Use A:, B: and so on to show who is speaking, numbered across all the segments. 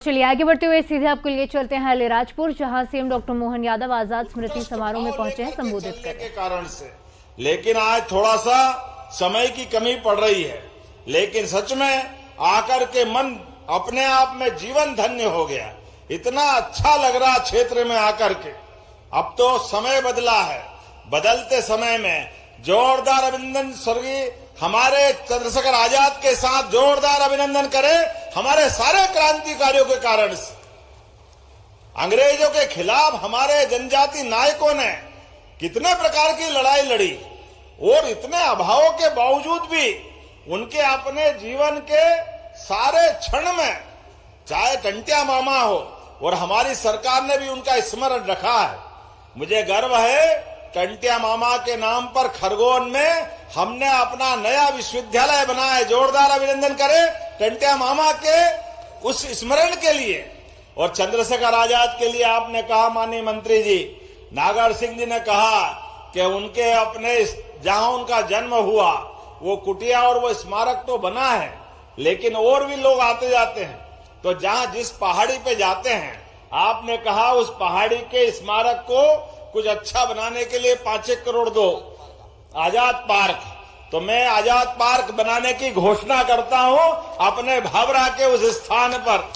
A: चलिए आगे बढ़ते हुए सीधे आपको लिए चलते हैं अलीराजपुर, जहां सीएम डॉक्टर मोहन यादव आजाद स्मृति समारोह में पहुंचे हैं संबोधित करने के
B: कारण से। लेकिन आज थोड़ा सा समय की कमी पड़ रही है, लेकिन सच में आकर के मन अपने आप में जीवन धन्य हो गया। इतना अच्छा लग रहा क्षेत्र में आकर के। अब तो समय बदला है, बदलते समय में जोरदार अभिनंदन स्वर्गीय हमारे चंद्रशेखर आजाद के साथ जोरदार अभिनंदन करें हमारे सारे क्रांतिकारियों के कारण से। अंग्रेजों के खिलाफ हमारे जनजाति नायकों ने कितने प्रकार की लड़ाई लड़ी और इतने अभावों के बावजूद भी उनके अपने जीवन के सारे क्षण में, चाहे टंटिया मामा हो, और हमारी सरकार ने भी उनका स्मरण रखा है। मुझे गर्व है टंटिया मामा के नाम पर खरगोन में हमने अपना नया विश्वविद्यालय बनाया है। जोरदार अभिनंदन करें टंटिया मामा के उस स्मरण के लिए। और चंद्रशेखर आजाद के लिए आपने कहा माननीय मंत्री जी, नागर सिंह जी ने कहा कि उनके अपने जहां उनका जन्म हुआ वो कुटिया और वो स्मारक तो बना है, लेकिन और भी लोग आते जाते हैं। तो जहां जिस पहाड़ी पे जाते हैं, आपने कहा उस पहाड़ी के स्मारक को कुछ अच्छा बनाने के लिए 5 करोड़ दो, आजाद पार्क। तो मैं आजाद पार्क बनाने की घोषणा करता हूं अपने भावरा के उस स्थान पर।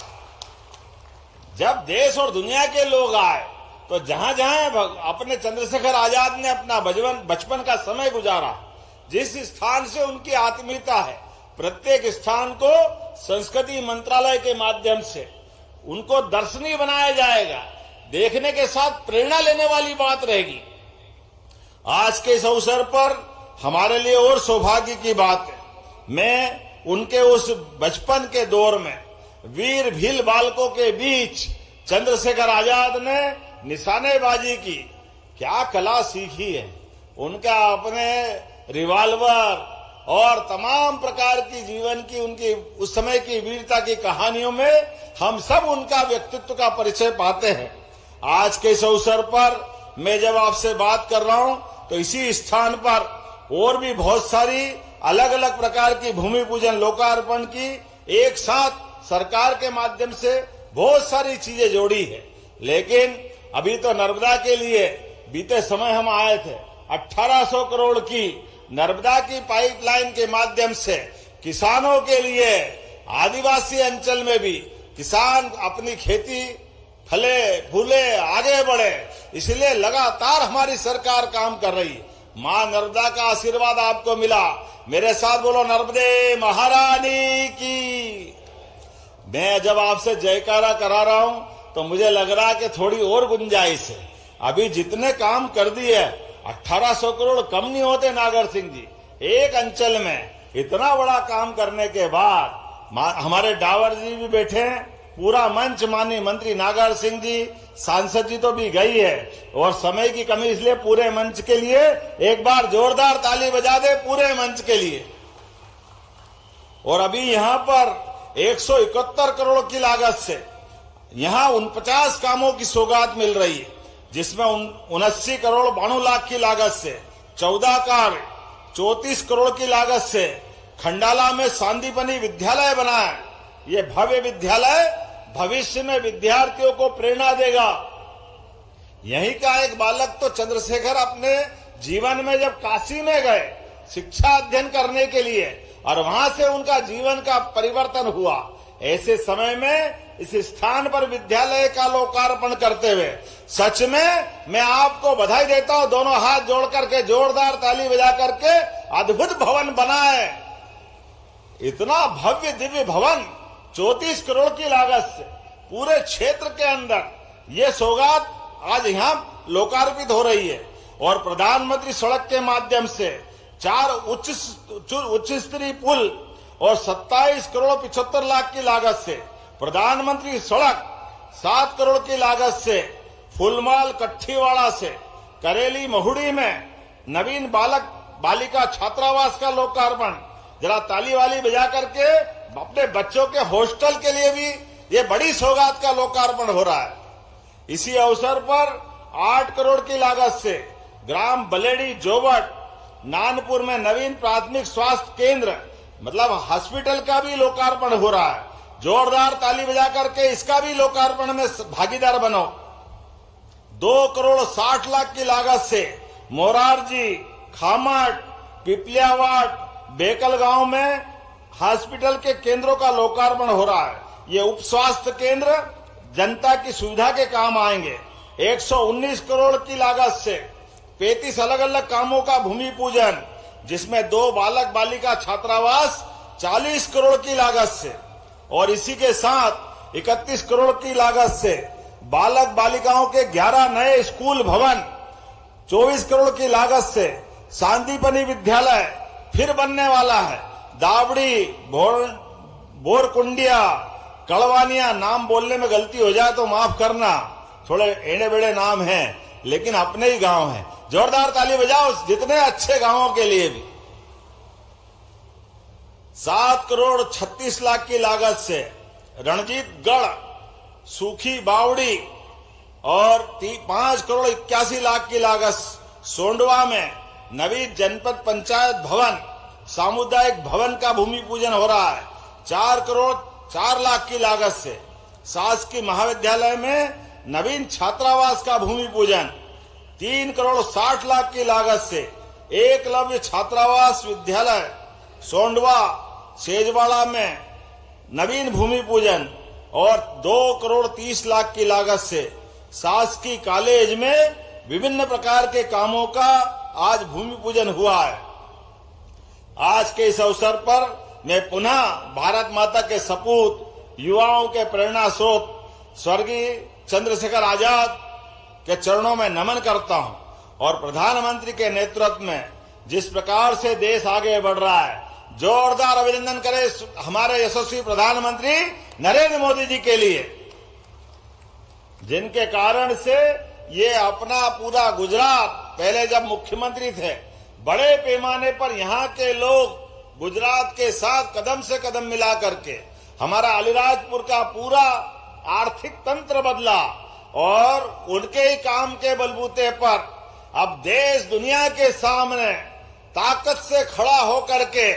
B: जब देश और दुनिया के लोग आए तो जहां जहां अपने चंद्रशेखर आजाद ने अपना बचपन का समय गुजारा, जिस स्थान से उनकी आत्मीयता है, प्रत्येक स्थान को संस्कृति मंत्रालय के माध्यम से उनको दर्शनीय बनाया जाएगा। देखने के साथ प्रेरणा लेने वाली बात रहेगी। आज के इस अवसर पर हमारे लिए और सौभाग्य की बात है, मैं उनके उस बचपन के दौर में वीर भील बालकों के बीच चंद्रशेखर आजाद ने निशानेबाजी की क्या कला सीखी है। उनका अपने रिवाल्वर और तमाम प्रकार की जीवन की उनकी उस समय की वीरता की कहानियों में हम सब उनका व्यक्तित्व का परिचय पाते हैं। आज के इस अवसर पर मैं जब आपसे बात कर रहा हूं तो इसी स्थान पर और भी बहुत सारी अलग अलग प्रकार की भूमि पूजन लोकार्पण की एक साथ सरकार के माध्यम से बहुत सारी चीजें जोड़ी है। लेकिन अभी तो नर्मदा के लिए बीते समय हम आए थे, 1800 करोड़ की नर्मदा की पाइपलाइन के माध्यम से किसानों के लिए आदिवासी अंचल में भी किसान अपनी खेती फले फूले आगे बढ़े, इसलिए लगातार हमारी सरकार काम कर रही है। मां नर्मदा का आशीर्वाद आपको मिला। मेरे साथ बोलो नर्मदे महारानी की। मैं जब आपसे जयकारा करा रहा हूं तो मुझे लग रहा है कि थोड़ी और गुंजाइश है। अभी जितने काम कर दिए, 1800 करोड़ कम नहीं होते नागर सिंह जी। एक अंचल में इतना बड़ा काम करने के बाद हमारे डावर जी भी बैठे हैं, पूरा मंच माननीय मंत्री नागर सिंह जी, सांसद जी तो भी गई है, और समय की कमी इसलिए पूरे मंच के लिए एक बार जोरदार ताली बजा दे पूरे मंच के लिए। और अभी यहां पर 171 करोड़ की लागत से यहां 49 कामों की सौगात मिल रही है, जिसमें 79 करोड़ 92 लाख की लागत से 14 कार्य, 34 करोड़ की लागत से खंडाला में सांदीपनी विद्यालय बना है। ये भव्य विद्यालय भविष्य में विद्यार्थियों को प्रेरणा देगा। यहीं का एक बालक तो चंद्रशेखर अपने जीवन में जब काशी में गए शिक्षा अध्ययन करने के लिए, और वहां से उनका जीवन का परिवर्तन हुआ। ऐसे समय में इस स्थान पर विद्यालय का लोकार्पण करते हुए सच में मैं आपको बधाई देता हूं। दोनों हाथ जोड़ करके जोरदार ताली बजा करके अद्भुत भवन बना है। इतना भव्य दिव्य भवन 34 करोड़ की लागत से पूरे क्षेत्र के अंदर ये सौगात आज यहाँ लोकार्पित हो रही है। और प्रधानमंत्री सड़क के माध्यम से 4 उच्च स्तरीय पुल और 27 करोड़ 75 लाख की लागत से प्रधानमंत्री सड़क 7 करोड़ की लागत से फुलमाल कट्ठीवाड़ा से करेली महुड़ी में नवीन बालक बालिका छात्रावास का लोकार्पण। जरा ताली वाली बजा करके अपने बच्चों के हॉस्टल के लिए भी ये बड़ी सौगात का लोकार्पण हो रहा है। इसी अवसर पर 8 करोड़ की लागत से ग्राम बलेडी जोबट नानपुर में नवीन प्राथमिक स्वास्थ्य केंद्र मतलब हॉस्पिटल का भी लोकार्पण हो रहा है। जोरदार ताली बजा करके इसका भी लोकार्पण में भागीदार बनो। 2,60,00,000 की लागत से मोरारजी, खामट, पिपलियावाट, बेकल गांव में हॉस्पिटल के केंद्रों का लोकार्पण हो रहा है। ये उप स्वास्थ्य केंद्र जनता की सुविधा के काम आएंगे। 119 करोड़ की लागत से 35 अलग अलग कामों का भूमि पूजन, जिसमें 2 बालक बालिका छात्रावास 40 करोड़ की लागत से, और इसी के साथ 31 करोड़ की लागत से बालक बालिकाओं के 11 नए स्कूल भवन, 24 करोड़ की लागत से सांदीपनी विद्यालय फिर बनने वाला है। दावड़ी, बोरकुंडिया, कड़वानिया, नाम बोलने में गलती हो जाए तो माफ करना, थोड़े एड़े बेड़े नाम हैं, लेकिन अपने ही गांव हैं। जोरदार ताली बजाओ जितने अच्छे गांवों के लिए भी। 7,36,00,000 की लागत से रणजीतगढ़, सूखी बावड़ी और 5,81,00,000 की लागत सोंडवा में नवीन जनपद पंचायत भवन, सामुदायिक भवन का भूमि पूजन हो रहा है। 4,04,00,000 की लागत से शासकीय महाविद्यालय में नवीन छात्रावास का भूमि पूजन। 3,60,00,000 की लागत से एकलव्य छात्रावास विद्यालय सोंडवा सेजवाड़ा में नवीन भूमि पूजन, और 2,30,00,000 की लागत से शासकीय कॉलेज में विभिन्न प्रकार के कामों का आज भूमि पूजन हुआ है। आज के इस अवसर पर मैं पुनः भारत माता के सपूत, युवाओं के प्रेरणा स्रोत स्वर्गीय चंद्रशेखर आजाद के चरणों में नमन करता हूं, और प्रधानमंत्री के नेतृत्व में जिस प्रकार से देश आगे बढ़ रहा है, जोरदार अभिनंदन करें हमारे यशस्वी प्रधानमंत्री नरेंद्र मोदी जी के लिए, जिनके कारण से ये अपना पूरा गुजरात, पहले जब मुख्यमंत्री थे, बड़े पैमाने पर यहाँ के लोग गुजरात के साथ कदम से कदम मिला करके हमारा अलीराजपुर का पूरा आर्थिक तंत्र बदला, और उनके ही काम के बलबूते पर अब देश दुनिया के सामने ताकत से खड़ा होकर के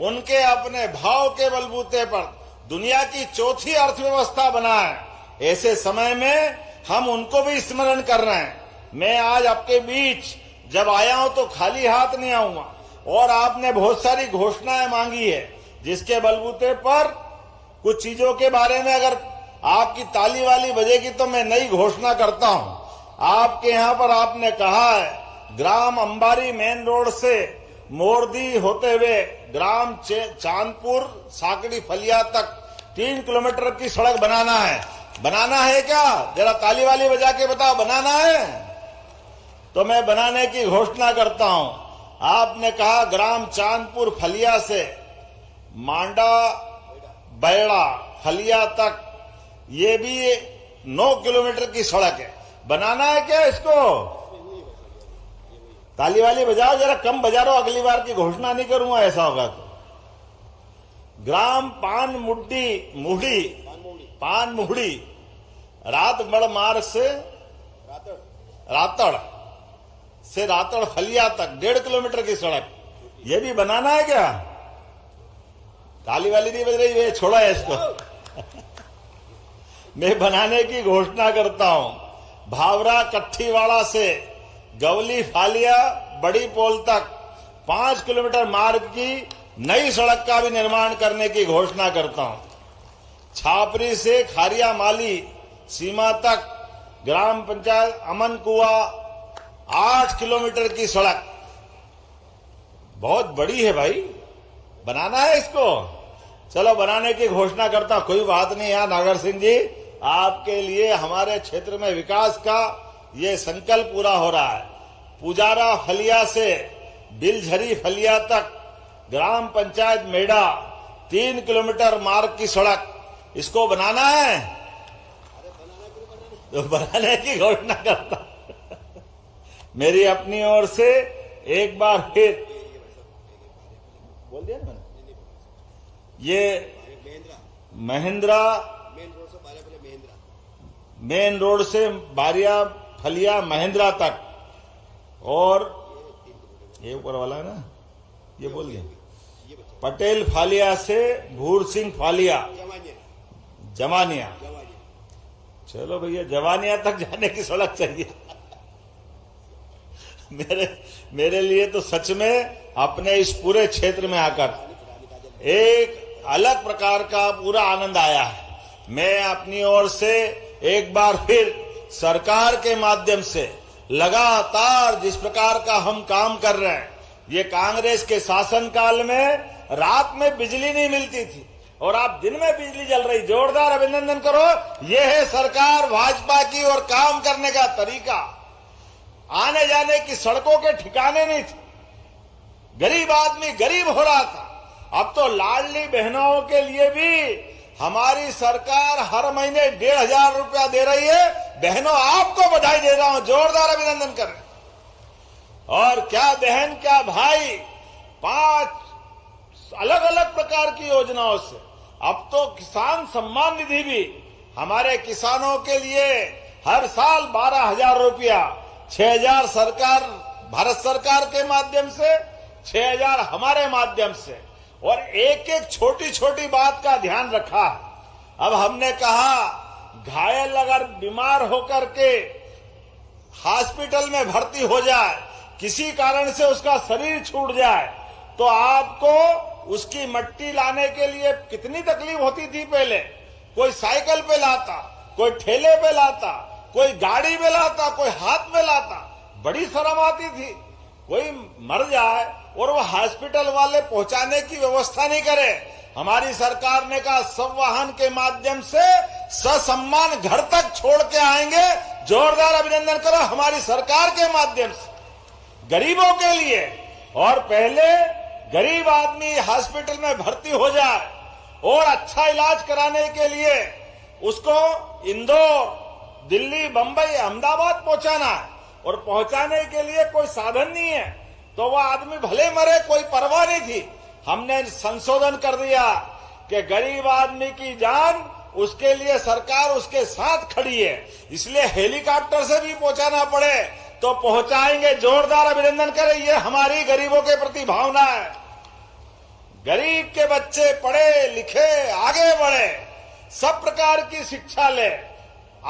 B: उनके अपने भाव के बलबूते पर दुनिया की चौथी अर्थव्यवस्था बना है। ऐसे समय में हम उनको भी स्मरण कर रहे हैं। मैं आज आपके बीच जब आया हूं तो खाली हाथ नहीं आऊंगा, और आपने बहुत सारी घोषणाएं मांगी है, जिसके बलबूते पर कुछ चीजों के बारे में अगर आपकी ताली वाली बजेगी तो मैं नई घोषणा करता हूं। आपके यहां पर आपने कहा है ग्राम अंबारी मेन रोड से मोरदी होते हुए ग्राम चांदपुर साकड़ी फलिया तक 3 किलोमीटर की सड़क बनाना है। बनाना है क्या? जरा ताली वाली बजा के बताओ, बनाना है? तो मैं बनाने की घोषणा करता हूं। आपने कहा ग्राम चांदपुर फलिया से मांडा बैड़ा फलिया तक, ये भी 9 किलोमीटर की सड़क है। बनाना है क्या इसको? ताली वाली बजाओ, जरा कम बजा रहा, अगली बार की घोषणा नहीं करूंगा ऐसा होगा तो। ग्राम पान मुहड़ी रातगढ़ मार्ग से रातड़ फलिया तक 1.5 किलोमीटर की सड़क, ये भी बनाना है क्या? ताली वाली नहीं बज रही है, छोड़ा है इसको। मैं बनाने की घोषणा करता हूं। भावरा कट्ठीवाड़ा से गवली फालिया बड़ी पोल तक 5 किलोमीटर मार्ग की नई सड़क का भी निर्माण करने की घोषणा करता हूं। छापरी से खारिया माली सीमा तक ग्राम पंचायत अमन कुआ 8 किलोमीटर की सड़क, बहुत बड़ी है भाई, बनाना है इसको। चलो बनाने की घोषणा करता हूं, कोई बात नहीं है नागर सिंह जी, आपके लिए हमारे क्षेत्र में विकास का ये संकल्प पूरा हो रहा है। पुजारा फलिया से बिलझरी फलिया तक ग्राम पंचायत मेड़ा 3 किलोमीटर मार्ग की सड़क, इसको बनाना है तो बनाने की घोषणा करता। मेरी अपनी ओर से एक बार फिर बोल दिया ना मैंने, ये महिंद्रा मेन रोड से बारिया फलिया महिंद्रा तक, और ये ऊपर वाला है ना, ये बोल दिया, पटेल फालिया से भूर सिंह फालिया जवानिया। चलो भैया, जवानिया तक जाने की सड़क चाहिए। मेरे लिए तो सच में अपने इस पूरे क्षेत्र में आकर एक अलग प्रकार का पूरा आनंद आया है। मैं अपनी ओर से एक बार फिर सरकार के माध्यम से लगातार जिस प्रकार का हम काम कर रहे हैं, ये कांग्रेस के शासनकाल में रात में बिजली नहीं मिलती थी और आप दिन में बिजली जल रही, जोरदार अभिनंदन करो। ये है सरकार भाजपा की और काम करने का तरीका। आने जाने की सड़कों के ठिकाने नहीं थे, गरीब आदमी गरीब हो रहा था। अब तो लाडली बहनों के लिए भी हमारी सरकार हर महीने 1,500 रुपया दे रही है। बहनों, आपको बधाई दे रहा हूं, जोरदार अभिनंदन करें। और क्या बहन क्या भाई, 5 अलग अलग प्रकार की योजनाओं से अब तो किसान सम्मान निधि भी हमारे किसानों के लिए हर साल 12,000 रुपया, 6,000 सरकार भारत सरकार के माध्यम से, 6,000 हमारे माध्यम से, और एक एक छोटी छोटी बात का ध्यान रखा है। अब हमने कहा घायल अगर बीमार होकर के हॉस्पिटल में भर्ती हो जाए, किसी कारण से उसका शरीर छूट जाए, तो आपको उसकी मट्टी लाने के लिए कितनी तकलीफ होती थी पहले। कोई साइकिल पे लाता, कोई ठेले पे लाता, कोई गाड़ी में लाता, कोई हाथ में लाता, बड़ी शर्म आती थी। कोई मर जाए और वो हॉस्पिटल वाले पहुंचाने की व्यवस्था नहीं करे। हमारी सरकार ने कहा सब वाहन के माध्यम से ससम्मान घर तक छोड़ के आएंगे। जोरदार अभिनंदन करो हमारी सरकार के माध्यम से गरीबों के लिए। और पहले गरीब आदमी हॉस्पिटल में भर्ती हो जाए और अच्छा इलाज कराने के लिए उसको इंदौर, दिल्ली, बंबई, अहमदाबाद पहुंचाना है, और पहुंचाने के लिए कोई साधन नहीं है, तो वह आदमी भले मरे, कोई परवाह नहीं थी। हमने संशोधन कर दिया कि गरीब आदमी की जान, उसके लिए सरकार उसके साथ खड़ी है। इसलिए हेलीकॉप्टर से भी पहुंचाना पड़े तो पहुंचाएंगे। जोरदार अभिनंदन करें, ये हमारी गरीबों के प्रति भावना है। गरीब के बच्चे पढ़े लिखे आगे बढ़े, सब प्रकार की शिक्षा ले,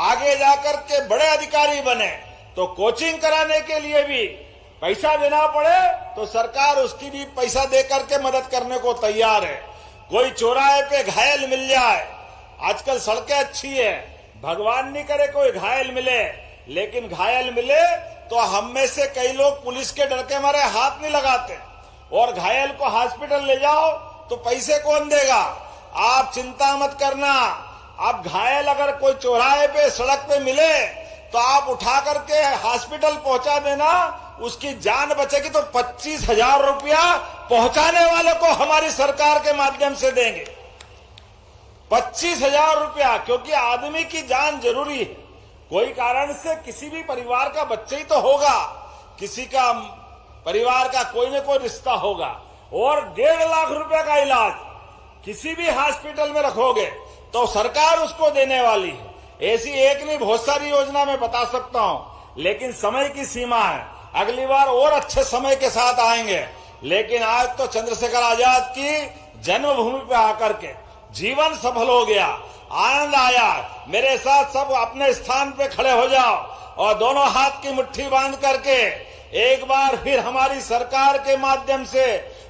B: आगे जाकर के बड़े अधिकारी बने, तो कोचिंग कराने के लिए भी पैसा देना पड़े तो सरकार उसकी भी पैसा देकर के मदद करने को तैयार है। कोई चौराहे पे घायल मिल जाए, आजकल सड़कें अच्छी है, भगवान नहीं करे कोई घायल मिले, लेकिन घायल मिले तो हम में से कई लोग पुलिस के डर के मारे हाथ नहीं लगाते, और घायल को हॉस्पिटल ले जाओ तो पैसे कौन देगा। आप चिंता मत करना, आप घायल अगर कोई चौराहे पे सड़क पे मिले तो आप उठा करके हॉस्पिटल पहुंचा देना, उसकी जान बचेगी। तो 25,000 रुपया पहुंचाने वाले को हमारी सरकार के माध्यम से देंगे। 25,000 रुपया, क्योंकि आदमी की जान जरूरी है। कोई कारण से किसी भी परिवार का बच्चा ही तो होगा, किसी का परिवार का कोई न कोई रिश्ता होगा, और 1.5 लाख रुपए का इलाज किसी भी हॉस्पिटल में रखोगे तो सरकार उसको देने वाली है। ऐसी एक नहीं, बहुत सारी योजना मैं बता सकता हूं, लेकिन समय की सीमा है। अगली बार और अच्छे समय के साथ आएंगे। लेकिन आज तो चंद्रशेखर आजाद की जन्मभूमि पे आकर के जीवन सफल हो गया, आनंद आया। मेरे साथ सब अपने स्थान पे खड़े हो जाओ और दोनों हाथ की मुट्ठी बांध करके एक बार फिर हमारी सरकार के माध्यम से,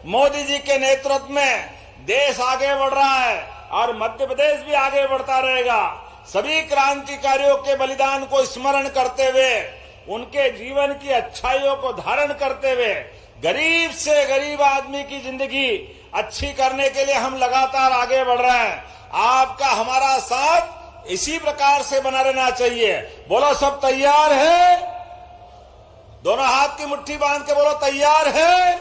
B: मोदी जी के नेतृत्व में देश आगे बढ़ रहा है और मध्य प्रदेश भी आगे बढ़ता रहेगा। सभी क्रांतिकारियों के बलिदान को स्मरण करते हुए, उनके जीवन की अच्छाइयों को धारण करते हुए, गरीब से गरीब आदमी की जिंदगी अच्छी करने के लिए हम लगातार आगे बढ़ रहे हैं। आपका हमारा साथ इसी प्रकार से बना रहना चाहिए। बोलो सब तैयार है? दोनों हाथ की मुट्ठी बांध के बोलो तैयार है?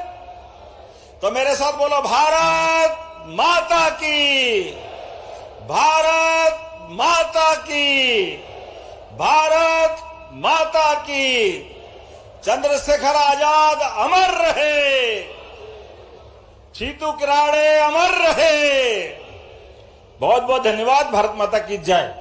B: तो मेरे साथ बोलो भारत माता की, भारत माता की, भारत माता की। चंद्रशेखर आजाद अमर रहे, चीतू किराड़े अमर रहे। बहुत बहुत धन्यवाद। भारत माता की जय।